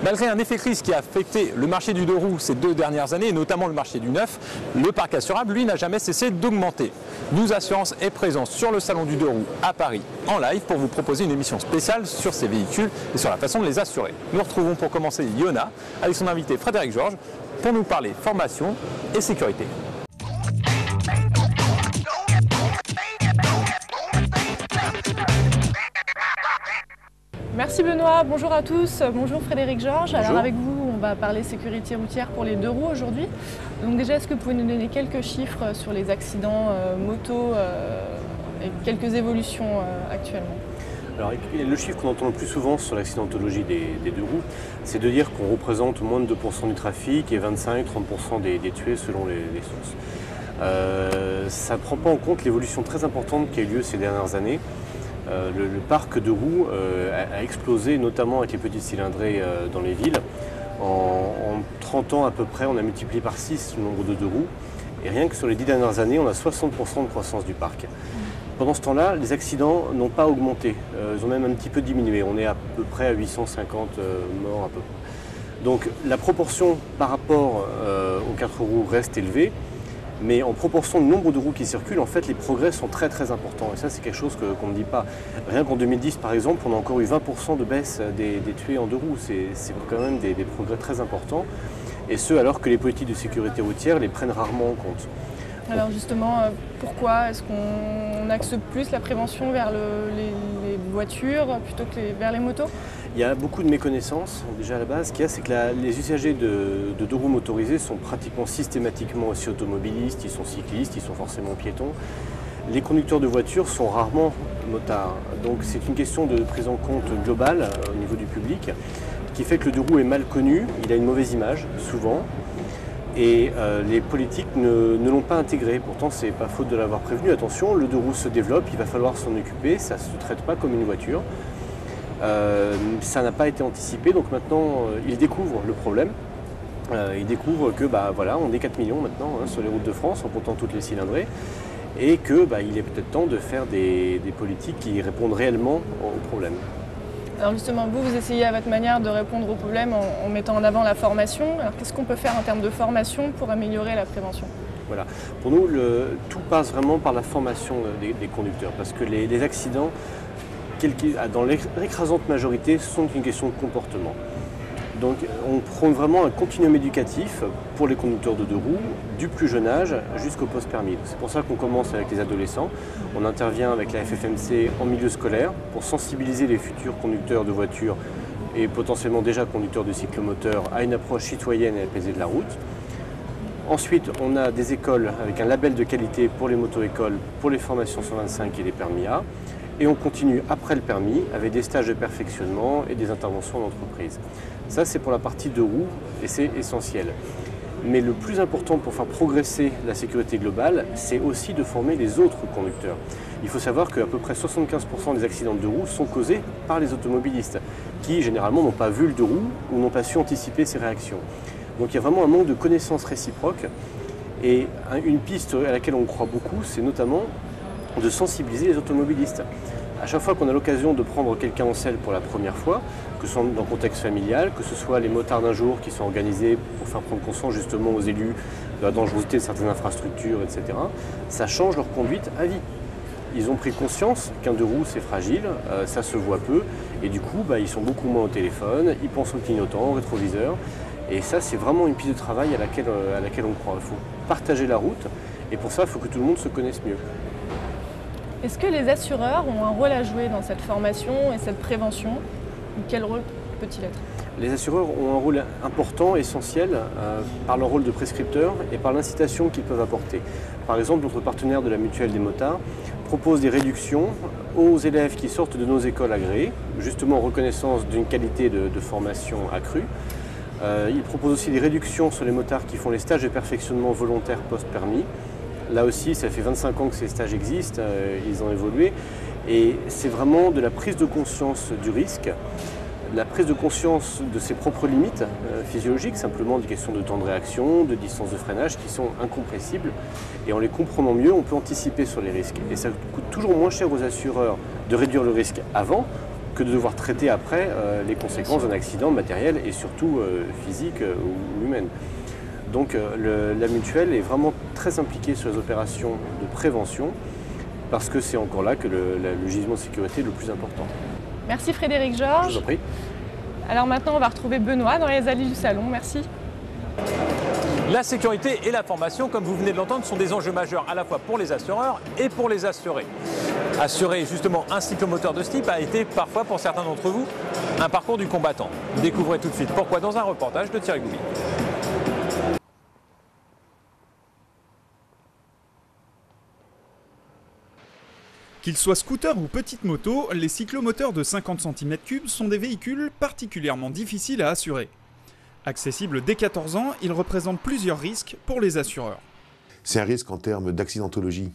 Malgré un effet crise qui a affecté le marché du deux roues ces 2 dernières années, et notamment le marché du neuf, le parc assurable, lui, n'a jamais cessé d'augmenter. Nous Assurance est présent sur le salon du deux roues à Paris en live pour vous proposer une émission spéciale sur ces véhicules et sur la façon de les assurer. Nous retrouvons pour commencer Yona avec son invité Frédéric Georges pour nous parler formation et sécurité. Merci Benoît, bonjour à tous, bonjour Frédéric Georges. Bonjour. Alors avec vous, on va parler sécurité routière pour les deux roues aujourd'hui. Donc déjà, est-ce que vous pouvez nous donner quelques chiffres sur les accidents moto et quelques évolutions actuellement? Alors, le chiffre qu'on entend le plus souvent sur l'accidentologie des deux roues, c'est de dire qu'on représente moins de 2% du trafic et 25-30% des tués selon les sources. Ça ne prend pas en compte l'évolution très importante qui a eu lieu ces dernières années. Le parc de roues a explosé, notamment avec les petites cylindrées dans les villes. En 30 ans à peu près, on a multiplié par 6 le nombre de deux roues. Et rien que sur les 10 dernières années, on a 60% de croissance du parc. Pendant ce temps-là, les accidents n'ont pas augmenté. Ils ont même un petit peu diminué. On est à peu près à 850 morts à peu près. Donc la proportion par rapport aux 4 roues reste élevée. Mais en proportion du nombre de roues qui circulent, en fait, les progrès sont très très importants. Et ça, c'est quelque chose qu'on ne dit pas. Rien qu'en 2010, par exemple, on a encore eu 20% de baisse des tués en deux roues. C'est quand même des progrès très importants. Et ce, alors que les politiques de sécurité routière les prennent rarement en compte. Alors justement, pourquoi est-ce qu'on axe plus la prévention vers les voitures plutôt que vers les motos? Il y a beaucoup de méconnaissances déjà à la base. Ce qu'il y a, c'est que les usagers de deux roues motorisés sont pratiquement systématiquement aussi automobilistes, ils sont cyclistes, ils sont forcément piétons. Les conducteurs de voitures sont rarement motards. Donc c'est une question de prise en compte globale au niveau du public qui fait que le deux roues est mal connu, il a une mauvaise image souvent. Et les politiques ne l'ont pas intégré. Pourtant, c'est pas faute de l'avoir prévenu. Attention, le deux roues se développe, il va falloir s'en occuper, ça ne se traite pas comme une voiture. Ça n'a pas été anticipé, donc maintenant, ils découvrent le problème. Ils découvrent que voilà, on est 4 millions maintenant sur les routes de France, en comptant toutes les cylindrées, et que il est peut-être temps de faire des politiques qui répondent réellement au problème. Alors justement, vous essayez à votre manière de répondre au problème en mettant en avant la formation. Alors qu'est-ce qu'on peut faire en termes de formation pour améliorer la prévention? Voilà. Pour nous, tout passe vraiment par la formation des conducteurs, parce que les accidents, dans l'écrasante majorité, sont une question de comportement. Donc on prône vraiment un continuum éducatif pour les conducteurs de deux roues, du plus jeune âge jusqu'au post-permis. C'est pour ça qu'on commence avec les adolescents. On intervient avec la FFMC en milieu scolaire pour sensibiliser les futurs conducteurs de voitures et potentiellement déjà conducteurs de cyclomoteurs à une approche citoyenne et apaisée de la route. Ensuite, on a des écoles avec un label de qualité pour les moto-écoles, pour les formations 125 et les permis A. Et on continue après le permis avec des stages de perfectionnement et des interventions en entreprise. Ça, c'est pour la partie deux roues et c'est essentiel. Mais le plus important pour faire progresser la sécurité globale, c'est aussi de former les autres conducteurs. Il faut savoir qu'à peu près 75% des accidents de deux roues sont causés par les automobilistes, qui généralement n'ont pas vu le deux roues ou n'ont pas su anticiper ses réactions. Donc il y a vraiment un manque de connaissances réciproques. Et une piste à laquelle on croit beaucoup, c'est notamment de sensibiliser les automobilistes. À chaque fois qu'on a l'occasion de prendre quelqu'un en selle pour la première fois, que ce soit dans le contexte familial, que ce soit les motards d'un jour qui sont organisés pour faire prendre conscience justement aux élus de la dangerosité de certaines infrastructures, etc., ça change leur conduite à vie. Ils ont pris conscience qu'un deux roues c'est fragile, ça se voit peu, et du coup ils sont beaucoup moins au téléphone, ils pensent au clignotant, au rétroviseur, et ça c'est vraiment une piste de travail à laquelle on croit. Il faut partager la route, et pour ça il faut que tout le monde se connaisse mieux. Est-ce que les assureurs ont un rôle à jouer dans cette formation et cette prévention? Quel rôle peut-il être? Les assureurs ont un rôle important, essentiel, par leur rôle de prescripteur et par l'incitation qu'ils peuvent apporter. Par exemple, notre partenaire de la Mutuelle des motards propose des réductions aux élèves qui sortent de nos écoles agréées, justement en reconnaissance d'une qualité de formation accrue. Il propose aussi des réductions sur les motards qui font les stages de perfectionnement volontaire post-permis. Là aussi, ça fait 25 ans que ces stages existent, ils ont évolué. Et c'est vraiment de la prise de conscience du risque, la prise de conscience de ses propres limites physiologiques, simplement des questions de temps de réaction, de distance de freinage qui sont incompressibles. Et en les comprenant mieux, on peut anticiper sur les risques. Et ça coûte toujours moins cher aux assureurs de réduire le risque avant que de devoir traiter après les conséquences d'un accident matériel et surtout physique ou humaine. Donc la mutuelle est vraiment très impliquée sur les opérations de prévention parce que c'est encore là que le gisement de sécurité est le plus important. Merci Frédéric Georges. Je vous en prie. Alors maintenant, on va retrouver Benoît dans les allées du salon. Merci. La sécurité et la formation, comme vous venez de l'entendre, sont des enjeux majeurs à la fois pour les assureurs et pour les assurés. Assurer justement un cyclomoteur de ce type a été parfois pour certains d'entre vous un parcours du combattant. Découvrez tout de suite pourquoi dans un reportage de Thierry Goubi. Qu'ils soient scooters ou petites motos, les cyclomoteurs de 50 cm3 sont des véhicules particulièrement difficiles à assurer. Accessibles dès 14 ans, ils représentent plusieurs risques pour les assureurs. C'est un risque en termes d'accidentologie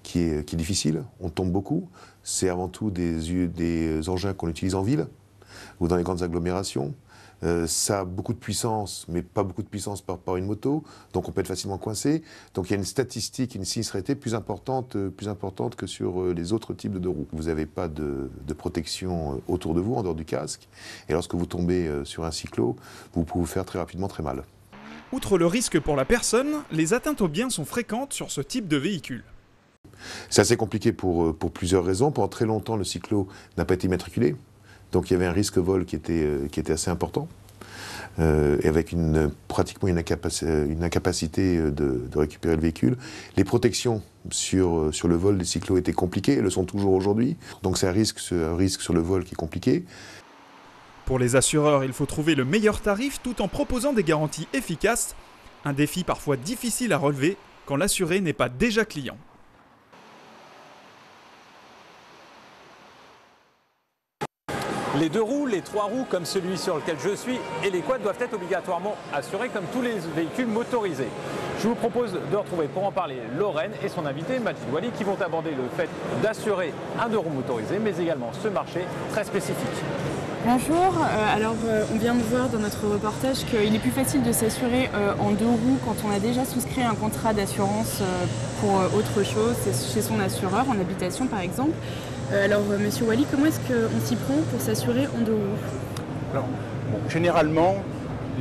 qui est difficile, on tombe beaucoup. C'est avant tout des engins qu'on utilise en ville ou dans les grandes agglomérations. Ça a beaucoup de puissance, mais pas beaucoup de puissance par une moto, donc on peut être facilement coincé. Donc il y a une statistique, une sinistralité plus importante que sur les autres types de deux roues. Vous n'avez pas de protection autour de vous, en dehors du casque, et lorsque vous tombez sur un cyclo, vous pouvez vous faire très rapidement très mal. Outre le risque pour la personne, les atteintes aux biens sont fréquentes sur ce type de véhicule. C'est assez compliqué pour plusieurs raisons. Pendant très longtemps, le cyclo n'a pas été immatriculé. Donc il y avait un risque vol qui était assez important, et avec pratiquement une incapacité de récupérer le véhicule. Les protections sur le vol des cyclos étaient compliquées, elles le sont toujours aujourd'hui. Donc c'est un risque sur le vol qui est compliqué. Pour les assureurs, il faut trouver le meilleur tarif tout en proposant des garanties efficaces. Un défi parfois difficile à relever quand l'assuré n'est pas déjà client. Les deux roues, les trois roues comme celui sur lequel je suis et les quads doivent être obligatoirement assurés comme tous les véhicules motorisés. Je vous propose de retrouver pour en parler Lorraine et son invité Majid Wali qui vont aborder le fait d'assurer un deux roues motorisé mais également ce marché très spécifique. Bonjour, on vient de voir dans notre reportage qu'il est plus facile de s'assurer en deux roues quand on a déjà souscrit un contrat d'assurance pour autre chose, chez son assureur, en habitation par exemple. Monsieur Wali, comment est-ce qu'on s'y prend pour s'assurer en deux roues? Généralement,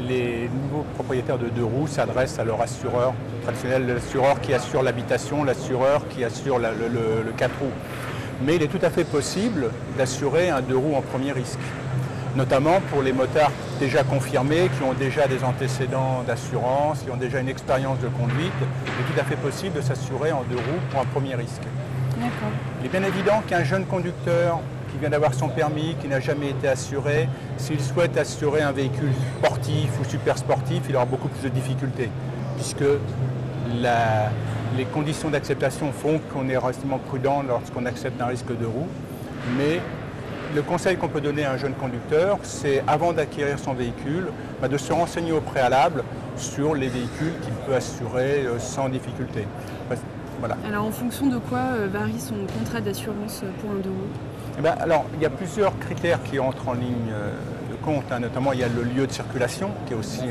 les nouveaux propriétaires de deux roues s'adressent à leur assureur traditionnel, l'assureur qui assure l'habitation, l'assureur qui assure le 4 roues. Mais il est tout à fait possible d'assurer un deux roues en premier risque, notamment pour les motards déjà confirmés, qui ont déjà des antécédents d'assurance, qui ont déjà une expérience de conduite. Il est tout à fait possible de s'assurer en deux roues pour un premier risque. Il est bien évident qu'un jeune conducteur qui vient d'avoir son permis, qui n'a jamais été assuré, s'il souhaite assurer un véhicule sportif ou super sportif, il aura beaucoup plus de difficultés, puisque les conditions d'acceptation font qu'on est relativement prudent lorsqu'on accepte un risque de roue. Mais le conseil qu'on peut donner à un jeune conducteur, c'est avant d'acquérir son véhicule, de se renseigner au préalable sur les véhicules qu'il peut assurer sans difficulté. Voilà. Alors en fonction de quoi varie son contrat d'assurance pour un deux roues? Alors il y a plusieurs critères qui entrent en ligne de compte, notamment il y a le lieu de circulation qui est aussi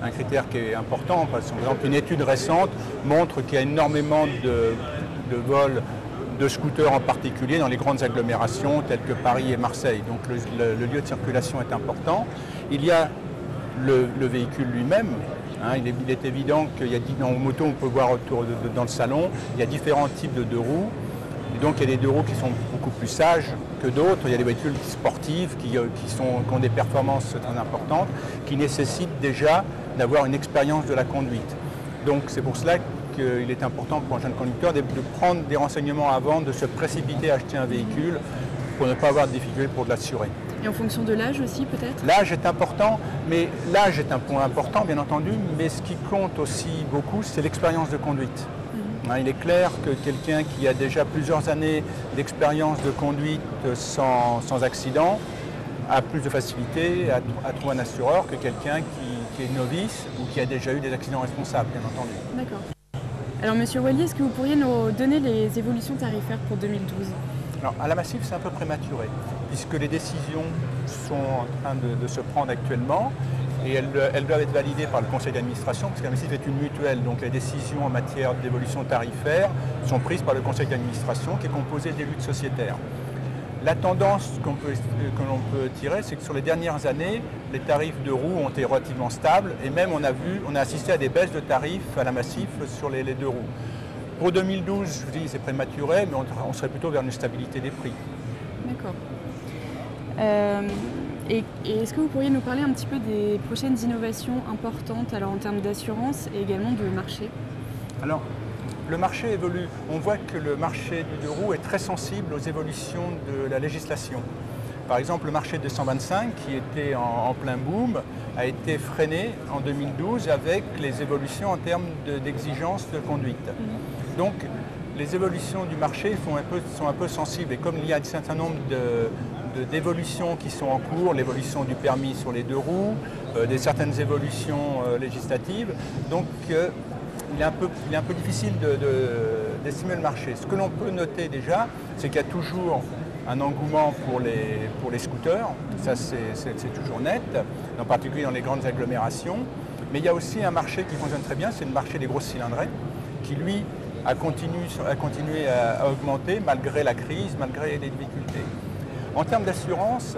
un critère qui est important. Parce que, par exemple, une étude récente montre qu'il y a énormément de vols de scooters en particulier dans les grandes agglomérations telles que Paris et Marseille. Donc le lieu de circulation est important. Il y a le véhicule lui-même. Il est évident qu'il y a en moto, on peut voir autour dans le salon, il y a différents types de deux roues. Et donc il y a des deux roues qui sont beaucoup plus sages que d'autres. Il y a des véhicules sportifs qui ont des performances très importantes, qui nécessitent déjà d'avoir une expérience de la conduite. Donc c'est pour cela qu'il est important pour un jeune conducteur de prendre des renseignements avant de se précipiter à acheter un véhicule pour ne pas avoir de difficultés pour l'assurer. Et en fonction de l'âge aussi peut-être? L'âge est important, mais l'âge est un point important bien entendu, mais ce qui compte aussi beaucoup, c'est l'expérience de conduite. Il est clair que quelqu'un qui a déjà plusieurs années d'expérience de conduite sans accident a plus de facilité à trouver un assureur que quelqu'un qui est novice ou qui a déjà eu des accidents responsables, bien entendu. D'accord. Alors Monsieur Wali, est-ce que vous pourriez nous donner les évolutions tarifaires pour 2012? Alors, à la Massif, c'est un peu prématuré, puisque les décisions sont en train de se prendre actuellement et elles doivent être validées par le conseil d'administration, parce que la Massif est une mutuelle, donc les décisions en matière d'évolution tarifaire sont prises par le conseil d'administration qui est composé d'élus sociétaires. La tendance que l'on peut tirer, c'est que sur les dernières années, les tarifs de roues ont été relativement stables et même on a assisté à des baisses de tarifs à la Massif sur les deux roues. Pour 2012, je vous dis, c'est prématuré, mais on serait plutôt vers une stabilité des prix. D'accord. Et est-ce que vous pourriez nous parler un petit peu des prochaines innovations importantes, alors en termes d'assurance et également de marché? Alors, le marché évolue. On voit que le marché du deux roues est très sensible aux évolutions de la législation. Par exemple, le marché de 125, qui était en plein boom, a été freiné en 2012 avec les évolutions en termes d'exigences de conduite. Donc, les évolutions du marché sont un peu sensibles. Et comme il y a un certain nombre d'évolutions qui sont en cours, l'évolution du permis sur les deux roues, certaines évolutions législatives, donc il est un peu difficile d'estimer le marché. Ce que l'on peut noter déjà, c'est qu'il y a toujours un engouement pour les scooters, ça c'est toujours net, en particulier dans les grandes agglomérations. Mais il y a aussi un marché qui fonctionne très bien, c'est le marché des grosses cylindrées, qui lui a continué à augmenter malgré la crise, malgré les difficultés. En termes d'assurance,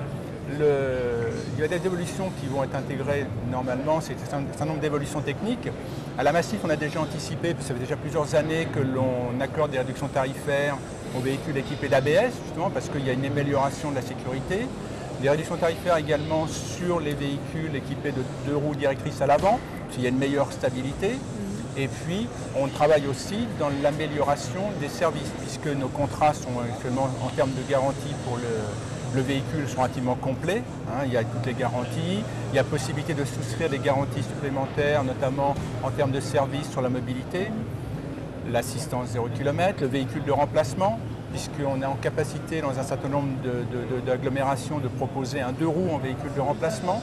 il y a des évolutions qui vont être intégrées normalement, c'est un certain nombre d'évolutions techniques. À la Massif, on a déjà anticipé, ça fait déjà plusieurs années que l'on accorde des réductions tarifaires aux véhicules équipés d'ABS, justement parce qu'il y a une amélioration de la sécurité. Des réductions tarifaires également sur les véhicules équipés de deux roues directrices à l'avant, parce qu'il y a une meilleure stabilité. Et puis, on travaille aussi dans l'amélioration des services, puisque nos contrats sont actuellement, en termes de garantie pour le véhicule, sont relativement complets. Il y a toutes les garanties. Il y a possibilité de souscrire des garanties supplémentaires, notamment en termes de services sur la mobilité, l'assistance 0 km, le véhicule de remplacement, puisqu'on est en capacité, dans un certain nombre d'agglomérations, de proposer un deux roues en véhicule de remplacement.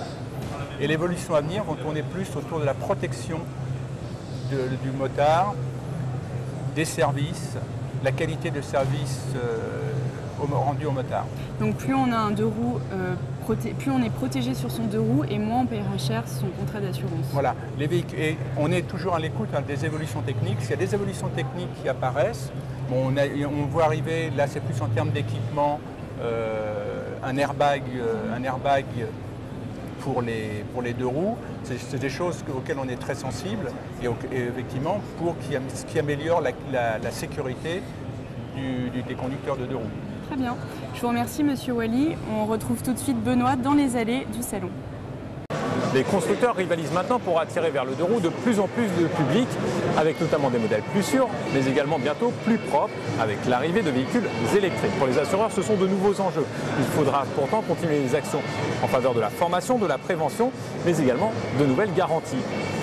Et l'évolution à venir va tourner plus autour de la protection du motard, des services, la qualité de service rendu au motard. Donc plus on a un deux roues, plus on est protégé sur son deux roues et moins on paiera cher son contrat d'assurance. Voilà, les véhicules, et on est toujours à l'écoute des évolutions techniques. S'il y a des évolutions techniques qui apparaissent, bon, on voit arriver, là c'est plus en termes d'équipement, un airbag pour les deux roues. C'est des choses auxquelles on est très sensible et effectivement qui améliore la sécurité des conducteurs de deux roues. Très bien. Je vous remercie Monsieur Wally. On retrouve tout de suite Benoît dans les allées du salon. Les constructeurs rivalisent maintenant pour attirer vers le deux roues de plus en plus de public, avec notamment des modèles plus sûrs, mais également bientôt plus propres, avec l'arrivée de véhicules électriques. Pour les assureurs, ce sont de nouveaux enjeux. Il faudra pourtant continuer les actions en faveur de la formation, de la prévention, mais également de nouvelles garanties.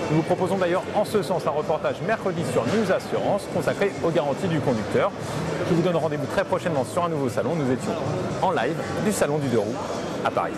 Nous vous proposons d'ailleurs en ce sens un reportage mercredi sur News Assurance consacré aux garanties du conducteur. Je vous donne rendez-vous très prochainement sur un nouveau salon. Nous étions en live du salon du deux roues à Paris.